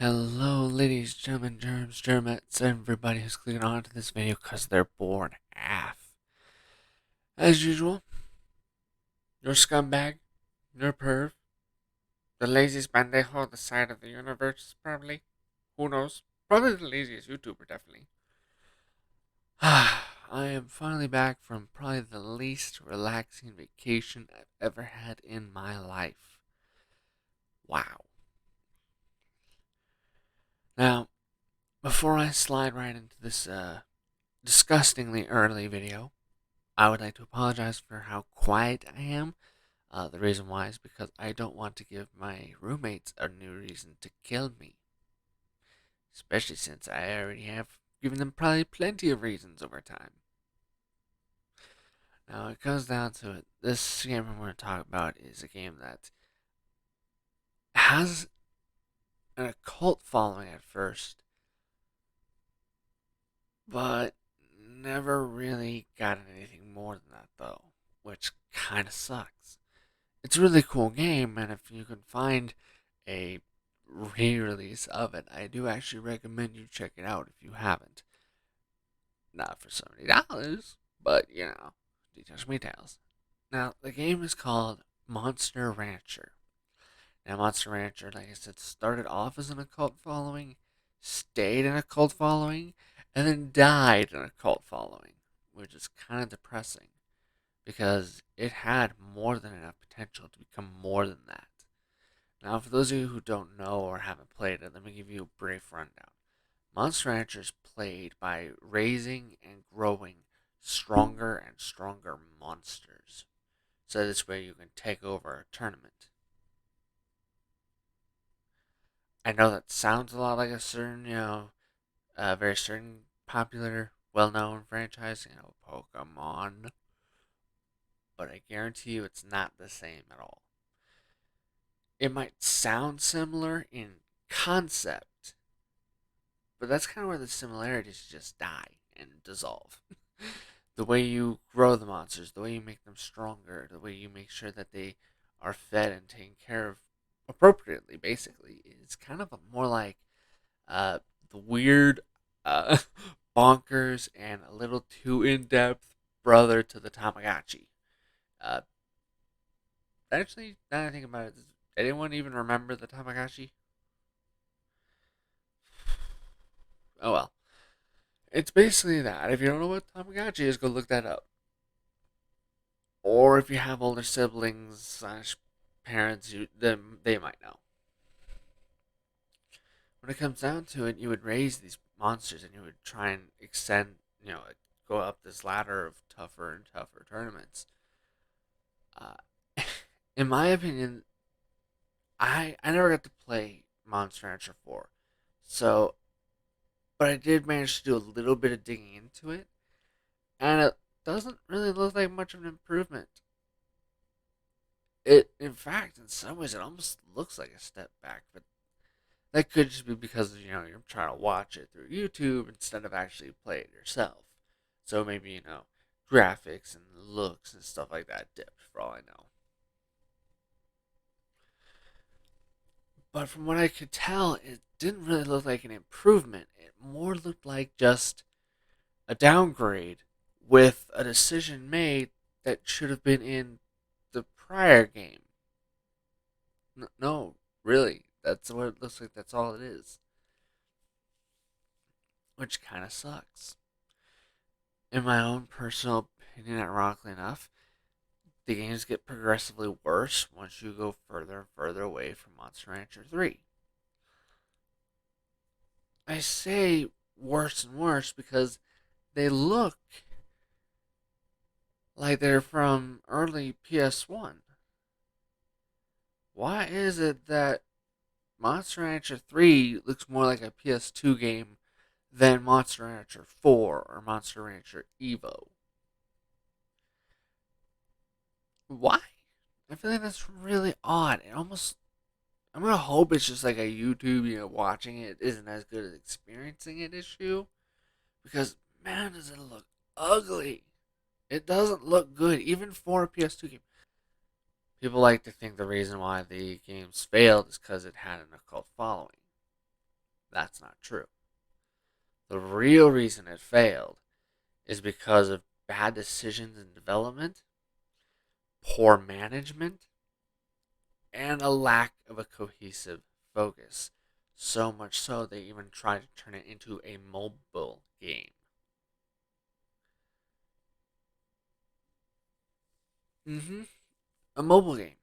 Hello, ladies, gentlemen, germs, germets, everybody who's clicking onto this video because they're bored AF. As usual, your scumbag, your perv, the laziest bandejo on the side of the universe, probably. Who knows? Probably the laziest YouTuber, definitely. I am finally back from probably the least relaxing vacation I've ever had in my life. Wow. Now, before I slide right into this disgustingly early video, I would like to apologize for how quiet I am. The reason why is because I don't want to give my roommates a new reason to kill me. Especially since I already have given them probably plenty of reasons over time. Now, it comes down to it. This game I'm going to talk about is a game that has an occult following at first, but never really got anything more than that, though, which kind of sucks. It's a really cool game, and if you can find a re-release of it, I do actually recommend you check it out if you haven't. Not for $70, but details from details. Now, the game is called Monster Rancher. Now, Monster Rancher, like I said, started off as an occult following, stayed in a cult following, and then died in a cult following, which is kind of depressing because it had more than enough potential to become more than that. Now, for those of you who don't know or haven't played it, let me give you a brief rundown. Monster Rancher is played by raising and growing stronger and stronger monsters. So this way you can take over a tournament. I know that sounds a lot like a certain, very certain popular, well-known franchise, Pokemon. But I guarantee you it's not the same at all. It might sound similar in concept, but that's kind of where the similarities just die and dissolve. The way you grow the monsters, the way you make them stronger, the way you make sure that they are fed and taken care of appropriately, basically, is kind of more like uh, the weird, uh, bonkers, and a little too in depth brother to the Tamagotchi. Uh, Actually, now that I think about it, does anyone even remember the Tamagotchi? Oh well. It's basically that. If you don't know what Tamagotchi is, go look that up. Or if you have older siblings slash parents, then they might know. When it comes down to it, you would raise these monsters and you would try and extend, go up this ladder of tougher and tougher tournaments. Uh, in my opinion, I never got to play Monster Rancher 4, so but I did manage to do a little bit of digging into it, and it doesn't really look like much of an improvement. In fact, in some ways, it almost looks like a step back, but that could just be because you're trying to watch it through YouTube instead of actually play it yourself. So maybe graphics and looks and stuff like that dipped for all I know. But from what I could tell, it didn't really look like an improvement. It more looked like just a downgrade with a decision made that should have been in the prior game. No, really. That's what it looks like. That's all it is. Which kind of sucks. In my own personal opinion, ironically enough, the games get progressively worse once you go further and further away from Monster Rancher 3. I say worse and worse because they look like they're from early PS1. Why is it that Monster Rancher 3 looks more like a PS2 game than Monster Rancher 4 or Monster Rancher Evo? Why? I feel like that's really odd. I'm gonna hope it's just like a YouTube, watching it isn't as good as experiencing it issue. Because, man, does it look ugly. It doesn't look good, even for a PS2 game. People like to think the reason why the games failed is because it had an occult following. That's not true. The real reason it failed is because of bad decisions in development, poor management, and a lack of a cohesive focus. So much so they even tried to turn it into a mobile game. Mm-hmm. A mobile game.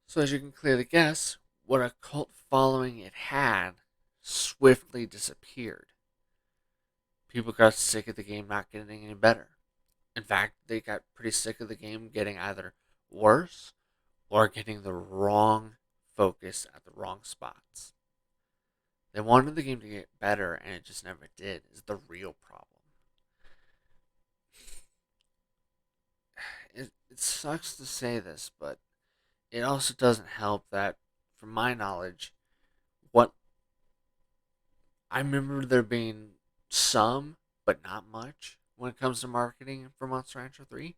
So as you can clearly guess, what a cult following it had swiftly disappeared. People got sick of the game not getting any better. In fact, they got pretty sick of the game getting either worse or getting the wrong focus at the wrong spots. They wanted the game to get better and it just never did, is the real problem. It sucks to say this, but it also doesn't help that, from my knowledge, what I remember there being some, but not much, when it comes to marketing for Monster Rancher 3.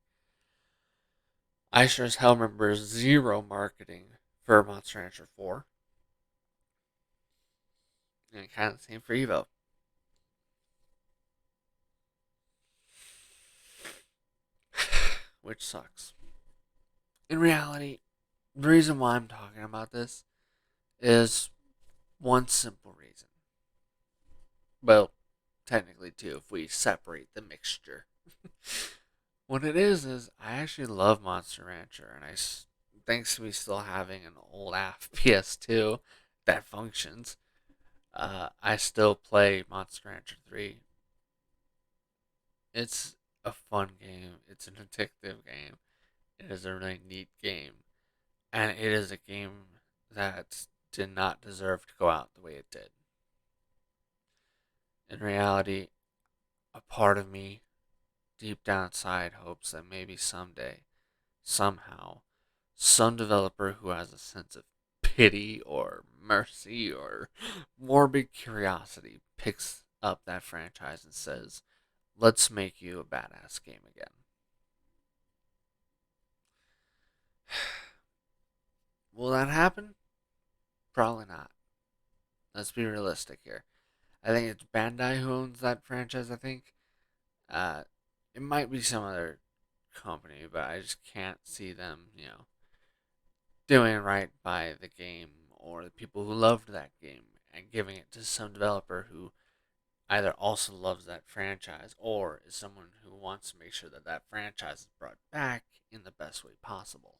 I sure as hell remember zero marketing for Monster Rancher 4. And kind of the same for Evo. Which sucks. In reality, the reason why I'm talking about this is one simple reason. Well, technically two, if we separate the mixture. What it is I actually love Monster Rancher, and thanks to me still having an old AF PS2 that functions, I still play Monster Rancher 3. It's a fun game. It's an addictive game. It is a really neat game, and it is a game that did not deserve to go out the way it did. In reality, a part of me, deep down inside, hopes that maybe someday, somehow, some developer who has a sense of pity or mercy or morbid curiosity picks up that franchise and says, let's make you a badass game again. Will that happen? Probably not. Let's be realistic here. I think it's Bandai who owns that franchise, I think. Uh, it might be some other company, but I just can't see them, doing right by the game or the people who loved that game and giving it to some developer who either also loves that franchise or is someone who wants to make sure that that franchise is brought back in the best way possible.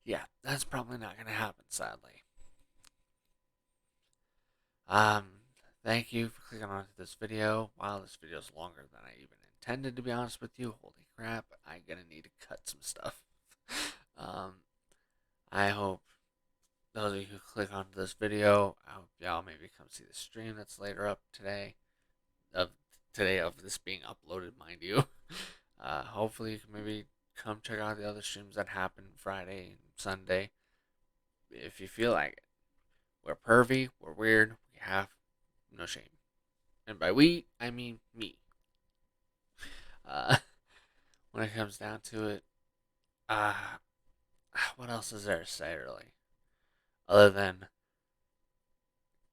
Yeah, that's probably not going to happen, sadly. Um, Thank you for clicking on this video. Wow, this video is longer than I even intended, to be honest with you. Holy crap, I'm gonna need to cut some stuff. um, I hope those of you who click onto this video, I hope y'all maybe come see the stream that's later up of today of this being uploaded, mind you. Hopefully you can maybe come check out the other streams that happen Friday and Sunday if you feel like it. We're pervy, we're weird, we have no shame. And by we, I mean me. Uh, when it comes down to it, uh, what else is there to say, really? Other than,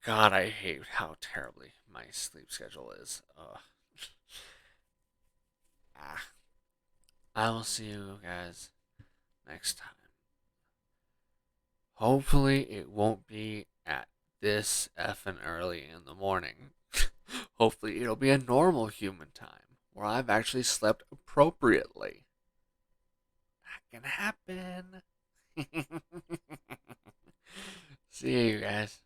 God, I hate how terribly my sleep schedule is. Ah, I will see you guys next time. Hopefully, it won't be at this effing early in the morning. Hopefully, it'll be a normal human time where I've actually slept appropriately. That can happen. See you guys.